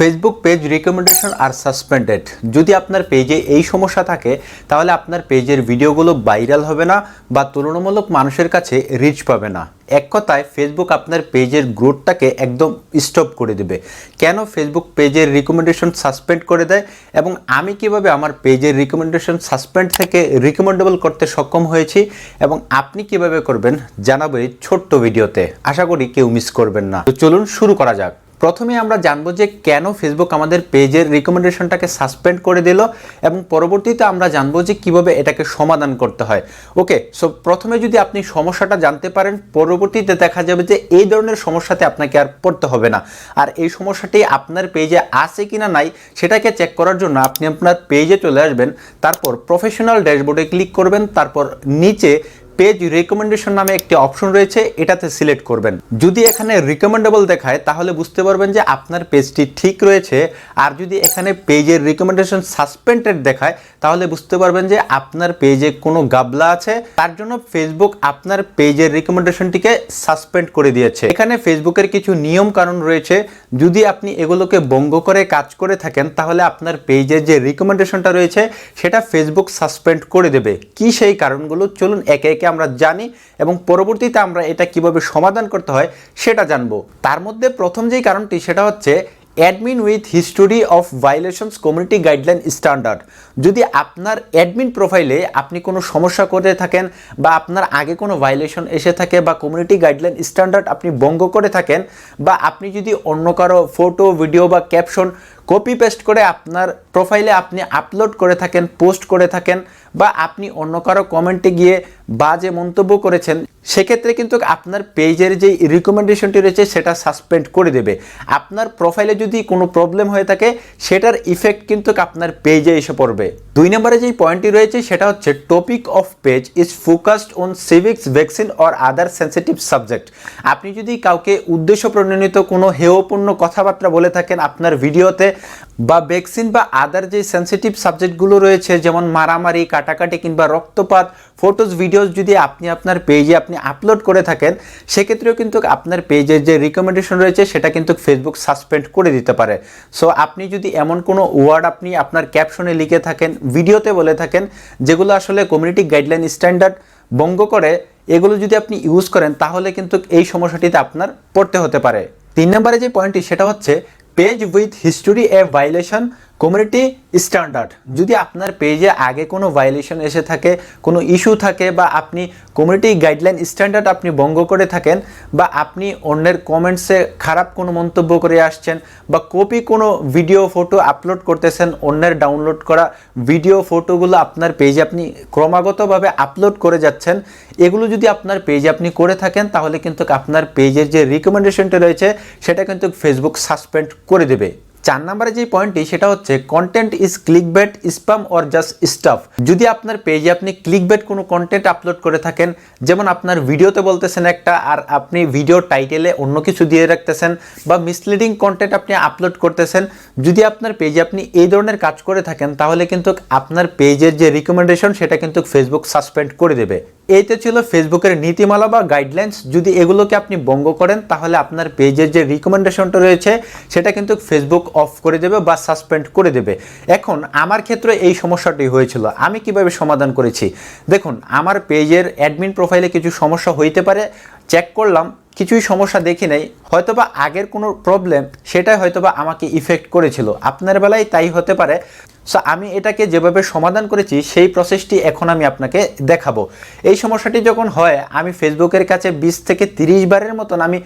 Facebook page recommendation are suspended. যদি আপনার পেজে এই সমস্যা থাকে তাহলে আপনার পেজের ভিডিওগুলো ভাইরাল হবে না বা তুলনামূলক মানুষের কাছে রিচ পাবে না। এক কথায় ফেসবুক আপনার পেজের গ্রোথটাকে একদম স্টপ করে দেবে। কেন ফেসবুক পেজের রিকমেন্ডেশন সাসপেন্ড করে দেয় এবং আমি কিভাবে আমার পেজের রিকমেন্ডেশন সাসপেন্ড থেকে রিকমেন্ডেবল করতে সক্ষম হয়েছি এবং আপনি কিভাবে করবেন জানাবো এই ছোট্ট ভিডিওতে। আশা করি কেউ মিস করবেন না। তো চলুন শুরু করা যাক। প্রথমে আমরা জানবো যে কেন ফেসবুক আমাদের পেজের রিকমেন্ডেশনটাকে সাসপেন্ড করে দিল এবং পরবর্তীতে আমরা জানবো যে কিভাবে এটাকে সমাধান করতে হয়। ওকে, সো প্রথমে যদি আপনি সমস্যাটা জানতে পারেন, পরবর্তীতে দেখা যাবে যে এই ধরনের সমস্যাতে আপনাকে আর পড়তে হবে না। আর এই সমস্যাটি আপনার পেজে আছে কিনা নাই সেটাকে চেক করার জন্য আপনি আপনার পেজে চলে আসবেন, তারপর প্রফেশনাল ড্যাশবোর্ডে ক্লিক করবেন, তারপর নিচে পেজ রিকমেন্ডেশন নামে একটি অপশন রয়েছে, এটাতে সিলেক্ট করবেন। যদি এখানে রিকমেন্ডেবল দেখায় তাহলে বুঝতে পারবেন যে আপনার পেজটি ঠিক রয়েছে, আর যদি এখানে পেজের রিকমেন্ডেশন সাসপেন্ডেড দেখায় তাহলে বুঝতে পারবেন যে আপনার পেজে কোনো গাবলা আছে, তার জন্য ফেসবুক আপনার পেজের রিকমেন্ডেশনটিকে সাসপেন্ড করে দিয়েছে। এখানে ফেসবুকের কিছু নিয়ম কানুন রয়েছে, যদি আপনি এগুলোকে ভঙ্গ করে কাজ করে থাকেন তাহলে আপনার পেজের যে রিকমেন্ডেশনটা রয়েছে সেটা ফেসবুক সাসপেন্ড করে দেবে। কি সেই কারণগুলো চলুন একে একে আমরা জানি এবং পরবর্তীতে আমরা এটা কিভাবে সমাধান করতে হয় সেটা জানবো। তার মধ্যে প্রথম যেই কারণটি সেটা হচ্ছে admin with history of violations community guideline standard. যদি আপনার অ্যাডমিন প্রোফাইলে আপনি কোনো সমস্যা করে থাকেন বা আপনার আগে কোনো ভায়োলেশন এসে থাকে বা কমিউনিটি গাইডলাইন স্ট্যান্ডার্ড আপনি ভঙ্গ করে থাকেন, বা আপনি যদি অন্য কারো ফটো, ভিডিও বা ক্যাপশন কপি পেস্ট করে আপনার প্রোফাইলে আপনি আপলোড করে থাকেন, পোস্ট করে থাকেন, বা আপনি অন্য কারো কমেন্টে গিয়ে বাজে মন্তব্য করেছেন, সেক্ষেত্রে কিন্তু আপনার পেজের যে রিকমেন্ডেশনটি রয়েছে সেটা সাসপেন্ড করে দেবে। আপনার প্রোফাইলে যদি কোনো প্রবলেম হয়ে থাকে সেটার ইফেক্ট কিন্তু আপনার পেজে এসে পড়বে। 2 নম্বরে যেই পয়েন্টটি রয়েছে সেটা হচ্ছে topic of page is focused on civics, vaccine or other sensitive subject. আপনি যদি কাউকে উদ্দেশ্য প্রণোদিত কোনো হেয়পূর্ণ কথাবার্তা বলে থাকেন আপনার ভিডিওতে, বা ভ্যাকসিন বা আদার যে সেন্সিটিভ সাবজেক্টগুলো রয়েছে যেমন মারামারি, কাটাকাটি কিংবা রক্তপাত, ফটোজ, ভিডিওস যদি আপনি আপনার পেজে আপনি আপলোড করে থাকেন, সেক্ষেত্রেও কিন্তু আপনার পেজের যে রিকমেন্ডেশন রয়েছে সেটা কিন্তু ফেসবুক সাসপেন্ড করে দিতে পারে। সো আপনি যদি এমন কোনো ওয়ার্ড আপনি আপনার ক্যাপশনে লিখে থাকেন, ভিডিওতে বলে থাকেন যেগুলো আসলে কমিউনিটি গাইডলাইন স্ট্যান্ডার্ড ভঙ্গ করে, এগুলো যদি আপনি ইউজ করেন তাহলে কিন্তু এই সমস্যাটিতে আপনার পড়তে হতে পারে। 3 নম্বরে যে পয়েন্টটি সেটা হচ্ছে page with history A violation community standard. যদি আপনার পেজে আগে কোনো ভায়োলেশন এসে থাকে, কোনো ইস্যু থাকে, বা আপনি কমিউনিটি গাইডলাইন স্ট্যান্ডার্ড আপনি ভঙ্গ করে থাকেন, বা আপনি অন্যের কমেন্টসে খারাপ কোনো মন্তব্য করে আসছেন, বা কপি কোনো ভিডিও, ফটো আপলোড করতেছেন, অন্যের ডাউনলোড করা ভিডিও, ফটোগুলো আপনার পেজে আপনি ক্রমাগতভাবে আপলোড করে যাচ্ছেন, এগুলো যদি আপনার পেজে আপনি করে থাকেন তাহলে কিন্তু আপনার পেজের যে রিকমেন্ডেশনটা রয়েছে সেটা কিন্তু ফেসবুক সাসপেন্ড করে দেবে। 4 নম্বরে যে পয়েন্টটি সেটা হচ্ছে content is clickbait, spam or just staff. যদি আপনার পেজে আপনি ক্লিকবেট কোনো কন্টেন্ট আপলোড করে থাকেন, যেমন আপনার ভিডিওতে বলতেছেন একটা আর আপনি ভিডিও টাইটেলে অন্য কিছু দিয়ে রাখতেছেন, বা মিসলিডিং কন্টেন্ট আপনি আপলোড করতেছেন, যদি আপনার পেজে আপনি এই ধরনের কাজ করে থাকেন তাহলে কিন্তু আপনার পেজের যে রিকমেন্ডেশন সেটা কিন্তু ফেসবুক সাসপেন্ড করে দেবে। এইটা ছিল ফেসবুকের নীতিমালা বা গাইডলাইন্স। যদি এগুলোকে আপনি ভঙ্গ করেন তাহলে আপনার পেজের যে রিকমেন্ডেশনটা রয়েছে সেটা কিন্তু ফেসবুক অফ করে দেবে বা সাসপেন্ড করে দেবে। এখন আমার ক্ষেত্রে এই সমস্যাটি হয়েছিল, আমি কিভাবে সমাধান করেছি দেখুন। আমার পেজের অ্যাডমিন প্রোফাইলে কিছু সমস্যা হইতে পারে, চেক করলাম, কিছুই সমস্যা দেখি নাই, হয়তোবা আগের কোনো প্রবলেম সেটাই হয়তোবা আমাকে ইফেক্ট করেছিল, আপনার বেলায় তাই হতে পারে। সো আমি এটাকে যেভাবে সমাধান করেছি সেই প্রসেসটি এখন আমি আপনাকে দেখাবো। এই সমস্যাটি যখন হয় আমি ফেসবুকের কাছে 20 থেকে 30 বারের মতন আমি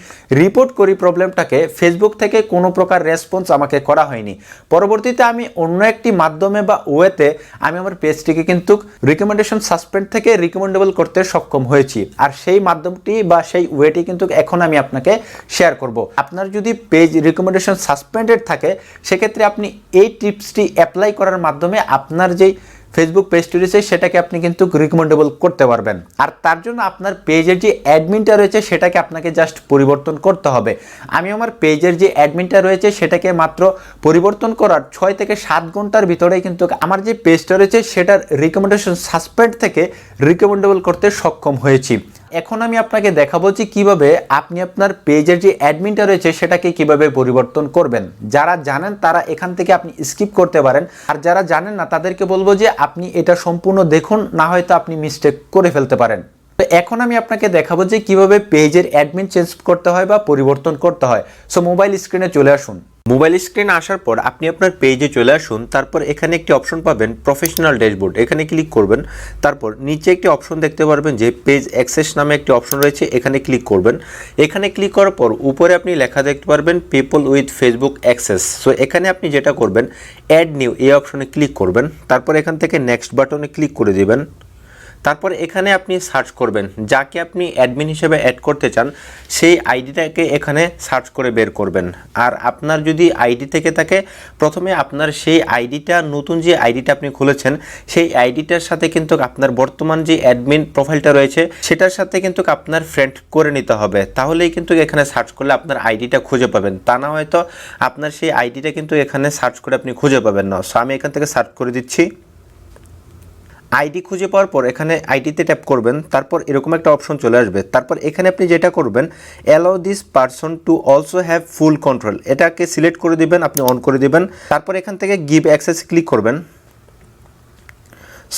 রিপোর্ট করি প্রবলেমটাকে, ফেসবুক থেকে কোনো প্রকার রেসপন্স আমাকে করা হয়নি। পরবর্তীতে আমি অন্য একটি মাধ্যমে বা ওয়েতে আমি আমার পেজটিকে কিন্তু রিকমেন্ডেশন সাসপেন্ড থেকে রিকমেন্ডেবল করতে সক্ষম হয়েছি, আর সেই মাধ্যমটি বা সেই ওয়েটি কিন্তু এখন আমি আপনাকে শেয়ার করব। আপনার যদি পেজ রিকমেন্ডেশন সাসপেন্ডেড থাকে সেক্ষেত্রে আপনি এই টিপসটি অ্যাপ্লাই করার মাধ্যমে আপনার যেই ফেসবুক পেজটি রয়েছে সেটাকে আপনি কিন্তু রিকমেন্ডেবল করতে পারবেন। আর তার জন্য আপনার পেজের যে অ্যাডমিনটা রয়েছে সেটাকে আপনাকে জাস্ট পরিবর্তন করতে হবে। আমি আমার পেজের যে অ্যাডমিনটা রয়েছে সেটাকে মাত্র পরিবর্তন করার 6 থেকে 7 ঘন্টার ভিতরেই কিন্তু আমার যে পেজটা রয়েছে সেটার রিকমেন্ডেশন সাসপেন্ড থেকে রিকমেন্ডেবল করতে সক্ষম হয়েছি। এখন আমি আপনাকে দেখাবো যে কিভাবে আপনি আপনার পেজের যে অ্যাডমিনটা রয়েছে সেটাকে কিভাবে পরিবর্তন করবেন। যারা জানেন তারা এখান থেকে আপনি স্কিপ করতে পারেন, আর যারা জানেন না তাদেরকে বলবো যে আপনি এটা সম্পূর্ণ দেখুন, না হয়তো আপনি মিস্টেক করে ফেলতে পারেন। তো এখন আমি আপনাকে দেখাবো যে কিভাবে পেজের অ্যাডমিন চেঞ্জ করতে হয় বা পরিবর্তন করতে হয়। সো মোবাইল স্ক্রিনে চলে আসুন। মোবাইল স্ক্রিনে আসার পর আপনি আপনার পেজে চলে আসুন। তারপর এখানে একটি অপশন পাবেন প্রফেশনাল ড্যাশবোর্ড, এখানে ক্লিক করবেন। তারপর নিচে একটি অপশন দেখতে পারবেন যে পেজ অ্যাক্সেস নামে একটি অপশন রয়েছে, এখানে ক্লিক করবেন। এখানে ক্লিক করার পর উপরে আপনি লেখা দেখতে পারবেন people with Facebook access. So এখানে আপনি যেটা করবেন অ্যাড নিউ এই অপশনে ক্লিক করবেন। তারপর এখান থেকে নেক্সট বাটনে ক্লিক করে দিবেন। তারপর এখানে আপনি সার্চ করবেন যাকে আপনি অ্যাডমিন হিসেবে অ্যাড করতে চান সেই আইডিটাকে এখানে সার্চ করে বের করবেন। আর আপনার যদি আইডি থেকে থাকে প্রথমে আপনার সেই আইডিটা, নতুন যে আইডিটা আপনি খুলেছেন সেই আইডিটার সাথে কিন্তু আপনার বর্তমান যে অ্যাডমিন প্রোফাইলটা রয়েছে সেটার সাথে কিন্তু আপনার ফ্রেন্ড করে নিতে হবে, তাহলেই কিন্তু এখানে সার্চ করলে আপনার আইডিটা খুঁজে পাবেন। তা না হয়তো আপনার সেই আইডিটা কিন্তু এখানে সার্চ করে আপনি খুঁজে পাবেন না। সো আমি এখান থেকে সার্চ করে দিচ্ছি। আইডি খুঁজে পাওয়ার পর এখানে আইডিতে ট্যাপ করবেন। তারপর এরকম একটা অপশন চলে আসবে। তারপর এখানে আপনি যেটা করবেন allow this person to also have full control, এটাকে সিলেক্ট করে দিবেন, আপনি অন করে দিবেন। তারপর এখান থেকে গিভ অ্যাক্সেস ক্লিক করবেন।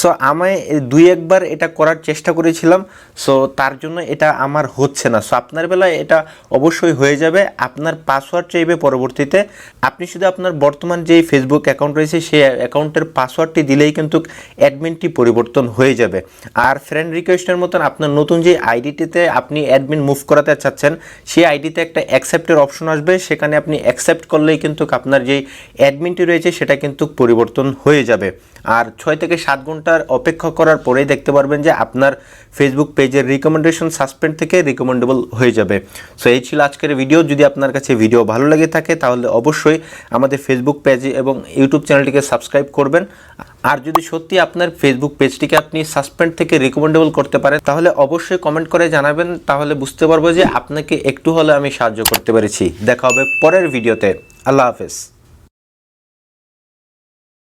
সো আমি দুই একবার এটা করার চেষ্টা করেছিলাম, সো তার জন্য এটা আমার হচ্ছে না। সো আপনার বেলায় এটা অবশ্যই হয়ে যাবে। আপনার পাসওয়ার্ড চাইবে পরবর্তীতে, আপনি শুধু আপনার বর্তমান যেই ফেসবুক অ্যাকাউন্ট রয়েছে সেই অ্যাকাউন্টের পাসওয়ার্ডটি দিলেই কিন্তু অ্যাডমিনটি পরিবর্তন হয়ে যাবে। আর ফ্রেন্ড রিকোয়েস্টের মতন আপনার নতুন যে আইডিটিতে আপনি অ্যাডমিন মুভ করাতে চাচ্ছেন সেই আইডিতে একটা অ্যাকসেপ্টের অপশন আসবে, সেখানে আপনি অ্যাকসেপ্ট করলেই কিন্তু আপনার যেই অ্যাডমিনটি রয়েছে সেটা কিন্তু পরিবর্তন হয়ে যাবে। আর 6 থেকে 7 ঘন্টার অপেক্ষা করার পরেই দেখতে পারবেন যে আপনার ফেসবুক পেজের রিকমেন্ডেশন সাসপেন্ড থেকে রিকমেন্ডেবল হয়ে যাবে। সো এই ছিল আজকের ভিডিও। যদি আপনার কাছে ভিডিও ভালো লেগে থাকে তাহলে অবশ্যই আমাদের ফেসবুক পেজে এবং ইউটিউব চ্যানেলটিকে সাবস্ক্রাইব করবেন। আর যদি সত্যি আপনার ফেসবুক পেজটিকে আপনি সাসপেন্ড থেকে রিকমেন্ডেবল করতে পারেন তাহলে অবশ্যই কমেন্ট করে জানাবেন, তাহলে বুঝতে পারবো যে আপনাকে একটু হলে আমি সাহায্য করতে পেরেছি। দেখা হবে পরের ভিডিওতে। আল্লাহ হাফেজ।